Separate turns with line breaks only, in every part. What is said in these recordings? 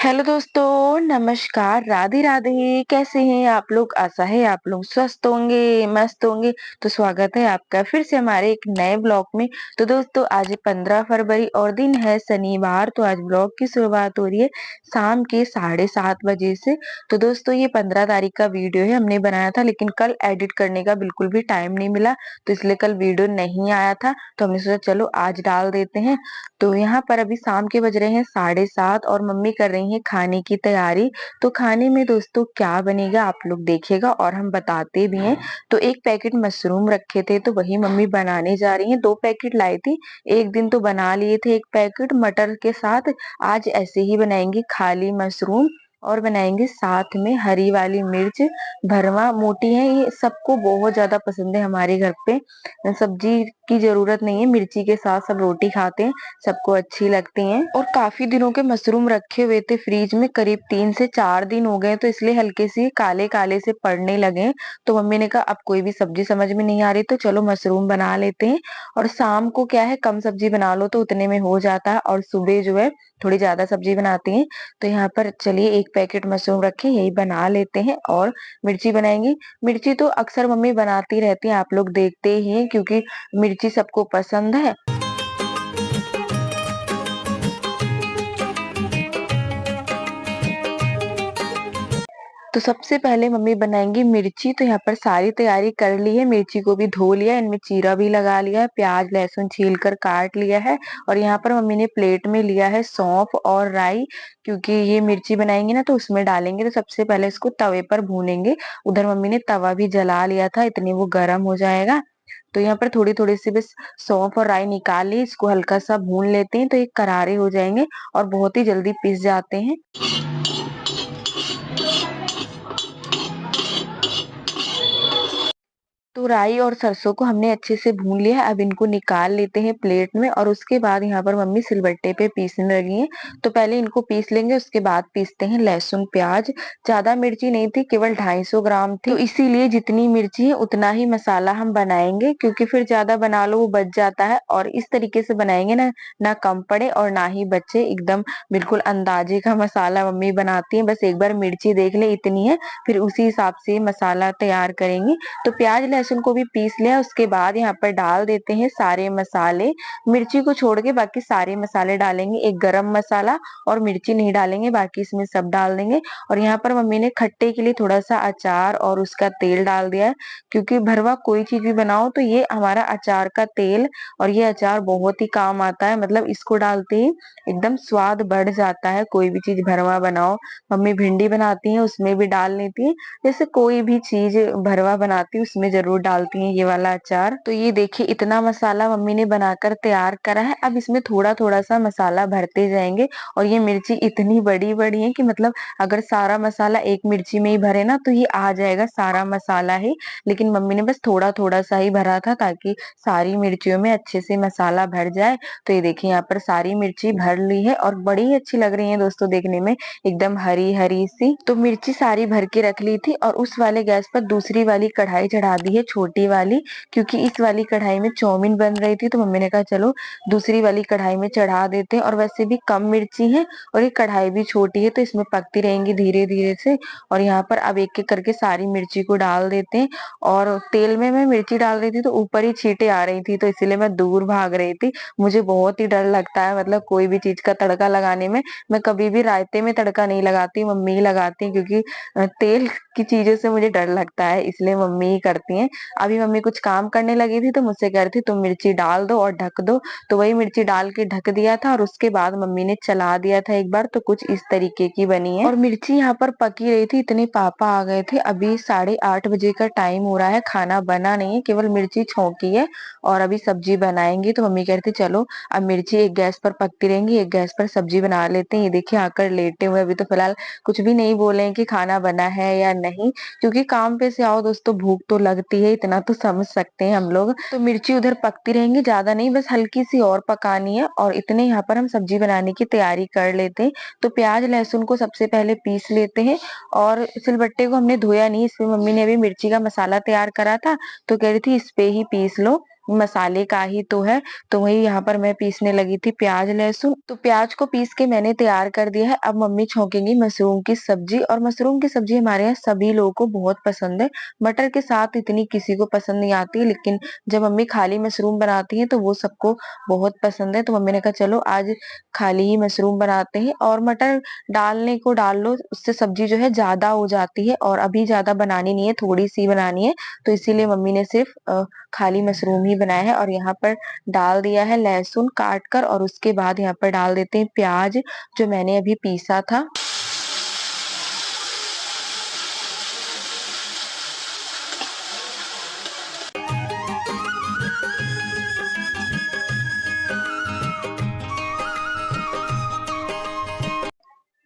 Hello दोस्तों, नमस्कार, राधे राधे। कैसे हैं आप लोग? आशा है आप लोग स्वस्थ होंगे, मस्त होंगे। तो स्वागत है आपका फिर से हमारे एक नए ब्लॉग में। तो दोस्तों आज 15 फरवरी और दिन है शनिवार। तो आज ब्लॉग की शुरुआत हो रही है शाम के 7:30 बजे से। तो दोस्तों ये 15 तारीख का वीडियो है, हमने बनाया था लेकिन कल एडिट करने का बिल्कुल भी टाइम नहीं मिला, तो इसलिए कल वीडियो नहीं आया था। तो हमने सोचा चलो आज डाल देते हैं। तो यहाँ पर अभी शाम के बज रहे हैं 7:30 और मम्मी कर रही हैं खाने की तैयारी। तो खाने में दोस्तों क्या बनेगा आप लोग देखिएगा और हम बताते भी हैं। तो एक पैकेट मशरूम रखे थे तो वही मम्मी बनाने जा रही हैं। 2 पैकेट लाई थी, एक दिन तो बना लिए थे एक पैकेट मटर के साथ। आज ऐसे ही बनाएंगे खाली मशरूम और बनाएंगे साथ में हरी वाली मिर्च भरवा मोटी है। ये सबको बहुत ज्यादा पसंद है हमारे घर पे। सब्जी की जरूरत नहीं है, मिर्ची के साथ सब रोटी खाते हैं, सबको अच्छी लगती हैं। और काफी दिनों के मशरूम रखे हुए थे फ्रिज में, करीब 3 से 4 दिन हो गए, तो इसलिए हल्के से काले काले से पड़ने लगे। तो मम्मी ने कहा अब कोई भी सब्जी समझ में नहीं आ रही तो चलो मशरूम बना लेते हैं। और शाम को क्या है, कम सब्जी बना लो तो उतने में हो जाता है, और सुबह जो है थोड़ी ज्यादा सब्जी बनाती हैं। तो यहाँ पर चलिए एक पैकेट मशरूम रखे, यही बना लेते हैं और मिर्ची बनाएंगे। मिर्ची तो अक्सर मम्मी बनाती रहती है, आप लोग देखते ही हैं, क्योंकि मिर्ची सबको पसंद है। तो सबसे पहले मम्मी बनाएंगी मिर्ची। तो यहाँ पर सारी तैयारी कर ली है, मिर्ची को भी धो लिया, इनमें चीरा भी लगा लिया है, प्याज लहसुन छील कर काट लिया है। और यहाँ पर मम्मी ने प्लेट में लिया है सौंफ और राई, क्योंकि ये मिर्ची बनाएंगे ना तो उसमें डालेंगे। तो सबसे पहले इसको तवे पर भूनेंगे। उधर मम्मी ने तवा भी जला लिया था, इतने वो गर्म हो जाएगा। तो यहाँ पर थोड़ी थोड़ी सी बस सौंफ और राई निकाल ली, इसको हल्का सा भून लेते हैं तो ये करारे हो जाएंगे और बहुत ही जल्दी पिस जाते हैं। तो राई और सरसों को हमने अच्छे से भून लिया है, अब इनको निकाल लेते हैं प्लेट में। और उसके बाद यहाँ पर मम्मी सिलबट्टे पे पीसने लगी हैं। तो पहले इनको पीस लेंगे, उसके बाद पीसते हैं लहसुन प्याज। ज्यादा मिर्ची नहीं थी, केवल 250 ग्राम थी, तो इसीलिए जितनी मिर्ची है उतना ही मसाला हम बनाएंगे, क्योंकि फिर ज्यादा बना लो वो बच जाता है। और इस तरीके से बनाएंगे ना, ना कम पड़े और ना ही बचे, एकदम बिल्कुल अंदाजे का मसाला मम्मी बनाती है। बस एक बार मिर्ची देख ले इतनी है, फिर उसी हिसाब से मसाला तैयार करेंगे। तो प्याज लहसुन को भी पीस लिया, उसके बाद यहाँ पर डाल देते हैं सारे मसाले। मिर्ची को छोड़ के बाकी सारे मसाले डालेंगे, एक गरम मसाला और मिर्ची नहीं डालेंगे, बाकी इसमें सब डाल देंगे। और यहाँ पर मम्मी ने खट्टे के लिए थोड़ा सा अचार और उसका तेल डाल दिया है, क्योंकि भरवा कोई चीज भी बनाओ तो ये हमारा अचार का तेल और ये अचार बहुत ही काम आता है। मतलब इसको डालते ही एकदम स्वाद बढ़ जाता है, कोई भी चीज भरवा बनाओ। मम्मी भिंडी बनाती है उसमें भी डाल लेती है, जैसे कोई भी चीज भरवा बनाती है उसमें जरूर डालती हैं ये वाला अचार। तो ये देखिए इतना मसाला मम्मी ने बनाकर तैयार करा है, अब इसमें थोड़ा थोड़ा सा मसाला भरते जाएंगे। और ये मिर्ची इतनी बड़ी बड़ी है कि मतलब अगर सारा मसाला एक मिर्ची में ही भरे ना तो ये आ जाएगा सारा मसाला ही। लेकिन मम्मी ने बस थोड़ा थोड़ा सा ही भरा था, ताकि सारी मिर्चियों में अच्छे से मसाला भर जाए। तो ये देखिए यहाँ पर सारी मिर्ची भर ली है और बड़ी ही अच्छी लग रही है दोस्तों देखने में, एकदम हरी हरी सी। तो मिर्ची सारी भर के रख ली थी और उस वाले गैस पर दूसरी वाली कढ़ाई चढ़ा दी है, छोटी वाली, क्योंकि इस वाली कढ़ाई में चाउमीन बन रही थी। तो मम्मी ने कहा चलो दूसरी वाली कढ़ाई में चढ़ा देते हैं। और वैसे भी कम मिर्ची है और ये कढ़ाई भी छोटी है, तो इसमें पकती रहेंगी धीरे धीरे से। और यहाँ पर अब एक एक करके सारी मिर्ची को डाल देते हैं। और तेल में मैं मिर्ची डाल रही थी तो ऊपर ही छींटे आ रही थी, तो इसीलिए मैं दूर भाग रही थी। मुझे बहुत ही डर लगता है, मतलब कोई भी चीज का तड़का लगाने में। मैं कभी भी रायते में तड़का नहीं लगाती, मम्मी ही लगाती है, क्योंकि तेल की चीजों से मुझे डर लगता है, इसलिए मम्मी ही करती हैं। अभी मम्मी कुछ काम करने लगी थी तो मुझसे कह रही थी तुम मिर्ची डाल दो और ढक दो। तो वही मिर्ची डाल के ढक दिया था और उसके बाद मम्मी ने चला दिया था एक बार, तो कुछ इस तरीके की बनी है। और मिर्ची यहाँ पर पकी रही थी, इतने पापा आ गए थे। अभी 8:30 बजे का टाइम हो रहा है, खाना बना नहीं है, केवल मिर्ची छौंकी है और अभी सब्जी बनाएंगी। तो मम्मी कह रही थी चलो अब मिर्ची एक गैस पर पकती रहेंगी, एक गैस पर सब्जी बना लेते हैं। ये देखिए आकर लेटे हुए, अभी तो फिलहाल कुछ भी नहीं बोले हैं कि खाना बना है या नहीं, क्योंकि काम पे से आओ दोस्तों भूख तो लगती है, इतना तो समझ सकते हैं हम लोग। तो मिर्ची उधर पकती रहेंगी, ज्यादा नहीं, बस हल्की सी और पकानी है। और इतने यहाँ पर हम सब्जी बनाने की तैयारी कर लेते हैं। तो प्याज लहसुन को सबसे पहले पीस लेते हैं। और सिलबट्टे को हमने धोया नहीं, इसमें मम्मी ने अभी मिर्ची का मसाला तैयार करा था तो कह रही थी इस पे ही पीस लो, मसाले का ही तो है। तो वही यहाँ पर मैं पीसने लगी थी प्याज लहसुन। तो प्याज को पीस के मैंने तैयार कर दिया है। अब मम्मी छौंकेंगी मशरूम की सब्जी, और मशरूम की सब्जी हमारे यहाँ सभी लोगों को बहुत पसंद है। मटर के साथ इतनी किसी को पसंद नहीं आती, लेकिन जब मम्मी खाली मशरूम बनाती है तो वो सबको बहुत पसंद है। तो मम्मी ने कहा चलो आज खाली ही मशरूम बनाते हैं, और मटर डालने को डाल लो, उससे सब्जी जो है ज्यादा हो जाती है, और अभी ज्यादा बनानी नहीं है, थोड़ी सी बनानी है। तो इसीलिए मम्मी ने सिर्फ खाली मशरूम ही बनाया है। और यहाँ पर डाल दिया है लहसुन काट कर, और उसके बाद यहाँ पर डाल देते हैं प्याज जो मैंने अभी पीसा था।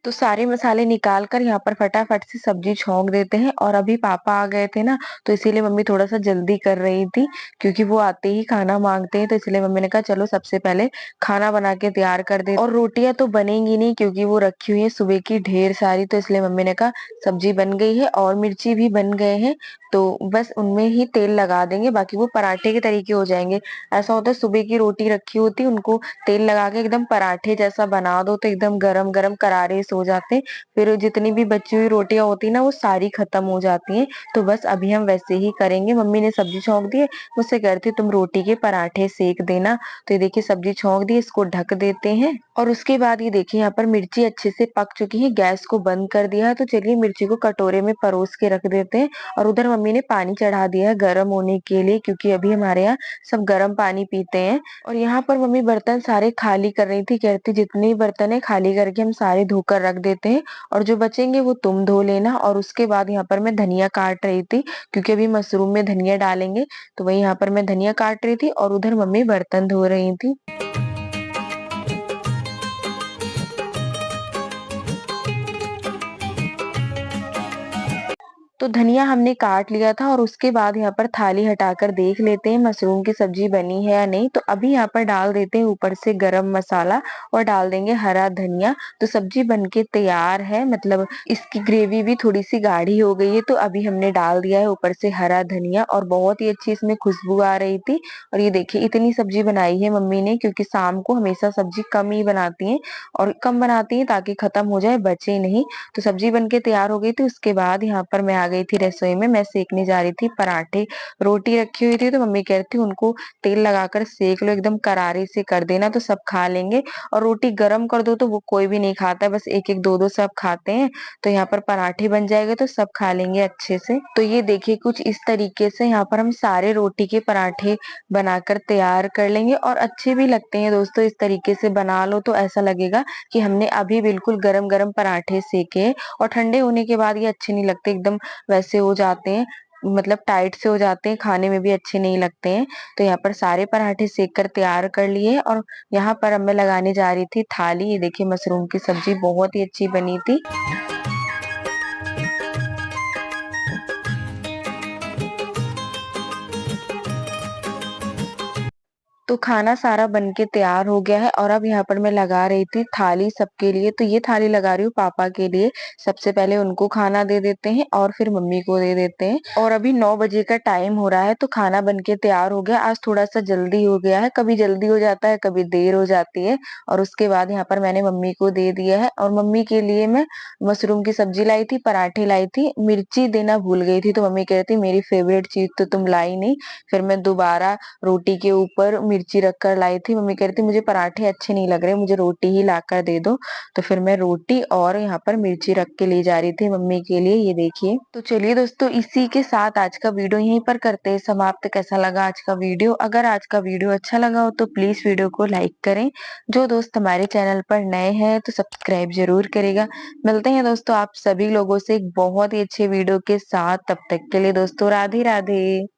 तो सारे मसाले निकाल कर यहाँ पर फटाफट से सब्जी छौंक देते हैं। और अभी पापा आ गए थे ना, तो इसीलिए मम्मी थोड़ा सा जल्दी कर रही थी, क्योंकि वो आते ही खाना मांगते हैं। तो इसलिए मम्मी ने कहा चलो सबसे पहले खाना बना के तैयार कर दे। और रोटियां तो बनेंगी नहीं क्योंकि वो रखी हुई है सुबह की ढेर सारी। तो इसलिए मम्मी ने कहा सब्जी बन गई है और मिर्ची भी बन गए हैं, तो बस उनमें ही तेल लगा देंगे, बाकी वो पराठे के तरीके हो जाएंगे। ऐसा होता है सुबह की रोटी रखी होती, उनको तेल लगा के एकदम पराठे जैसा बना दो तो एकदम गरम गरम करारे से हो जाते हैं। फिर जितनी भी बची हुई रोटियां होती है ना, वो सारी खत्म हो जाती हैं। तो बस अभी हम वैसे ही करेंगे। मम्मी ने सब्जी छौंक दी है, मुझसे कह रही थी तुम रोटी के पराठे सेक देना। तो ये देखिए सब्जी छौंक दी, इसको ढक देते हैं। और उसके बाद ये देखिए यहाँ पर मिर्ची अच्छे से पक चुकी है, गैस को बंद कर दिया है। तो चलिए मिर्ची को कटोरे में परोस के रख देते हैं। और उधर मम्मी ने पानी चढ़ा दिया है गर्म होने के लिए, क्योंकि अभी हमारे यहाँ सब गर्म पानी पीते हैं। और यहाँ पर मम्मी बर्तन सारे खाली कर रही थी, कहती जितने भी बर्तन है खाली करके हम सारे धोकर रख देते हैं, और जो बचेंगे वो तुम धो लेना। और उसके बाद यहाँ पर मैं धनिया काट रही थी, क्योंकि अभी मशरूम में धनिया डालेंगे। तो वही यहाँ पर मैं धनिया काट रही थी, और उधर मम्मी बर्तन धो रही थी। तो धनिया हमने काट लिया था, और उसके बाद यहाँ पर थाली हटाकर देख लेते हैं मशरूम की सब्जी बनी है या नहीं। तो अभी यहाँ पर डाल देते हैं ऊपर से गरम मसाला, और डाल देंगे हरा धनिया। तो सब्जी बनके तैयार है, मतलब इसकी ग्रेवी भी थोड़ी सी गाढ़ी हो गई है। तो अभी हमने डाल दिया है ऊपर से हरा धनिया, और बहुत ही अच्छी इसमें खुशबू आ रही थी। और ये देखिए इतनी सब्जी बनाई है मम्मी ने, क्योंकि शाम को हमेशा सब्जी कम ही बनाती है, और कम बनाती है ताकि खत्म हो जाए, बचे नहीं। तो सब्जी बनके तैयार हो गई थी। उसके बाद यहाँ पर मैं आ गई थी रसोई में, मैं सेकने जा रही थी पराठे। रोटी रखी हुई थी, तो मम्मी कह रही थी उनको तेल लगाकर सेक लो, एकदम करारे से कर देना तो सब खा लेंगे। और रोटी गर्म कर दो तो वो कोई भी नहीं खाता है, बस एक एक दो दो सब खाते हैं। तो यहाँ पर पराठे बन जाएंगे तो सब खा लेंगे अच्छे से। तो ये देखिए कुछ इस तरीके से यहाँ पर हम सारे रोटी के पराठे बनाकर तैयार कर लेंगे, और अच्छे भी लगते हैं दोस्तों। इस तरीके से बना लो तो ऐसा लगेगा कि हमने अभी बिल्कुल गरम गरम पराठे सेके। और ठंडे होने के बाद ये अच्छे नहीं लगते, एकदम वैसे हो जाते हैं, मतलब टाइट से हो जाते हैं, खाने में भी अच्छे नहीं लगते हैं। तो यहाँ पर सारे पराठे सेक कर तैयार कर लिए, और यहाँ पर अब मैं लगाने जा रही थी थाली। ये देखिए मशरूम की सब्जी बहुत ही अच्छी बनी थी। तो खाना सारा बन के तैयार हो गया है, और अब यहाँ पर मैं लगा रही थी थाली सबके लिए। तो ये थाली लगा रही हूँ पापा के लिए। सबसे पहले उनको खाना दे देते हैं, और फिर मम्मी को दे देते हैं। और अभी 9 बजे का टाइम हो रहा है, तो खाना बन के तैयार हो गया। आज थोड़ा सा जल्दी हो गया है, कभी जल्दी हो जाता है कभी देर हो जाती है। और उसके बाद यहाँ पर मैंने मम्मी को दे दिया है। और मम्मी के लिए मैं मशरूम की सब्जी लाई थी, पराठे लाई थी, मिर्ची देना भूल गई थी। तो मम्मी कह रही थी मेरी फेवरेट चीज तो तुम लाई नहीं। फिर मैं दोबारा रोटी के ऊपर मिर्ची रख कर लाई थी। मम्मी कह रही थी मुझे पराठे अच्छे नहीं लग रहे, मुझे रोटी ही ला कर दे दो। तो फिर मैं रोटी और यहाँ पर मिर्ची रख के ले जा रही थी मम्मी के लिए। ये देखिए। तो चलिए दोस्तों इसी के साथ आज का वीडियो यहीं पर करते हैं समाप्त। कैसा लगा आज का वीडियो? अगर आज का वीडियो अच्छा लगा हो तो प्लीज वीडियो को लाइक करें। जो दोस्त हमारे चैनल पर नए हैं तो सब्सक्राइब जरूर करेगा। मिलते हैं दोस्तों आप सभी लोगों से एक बहुत ही अच्छे वीडियो के साथ। तब तक के लिए दोस्तों राधे राधे।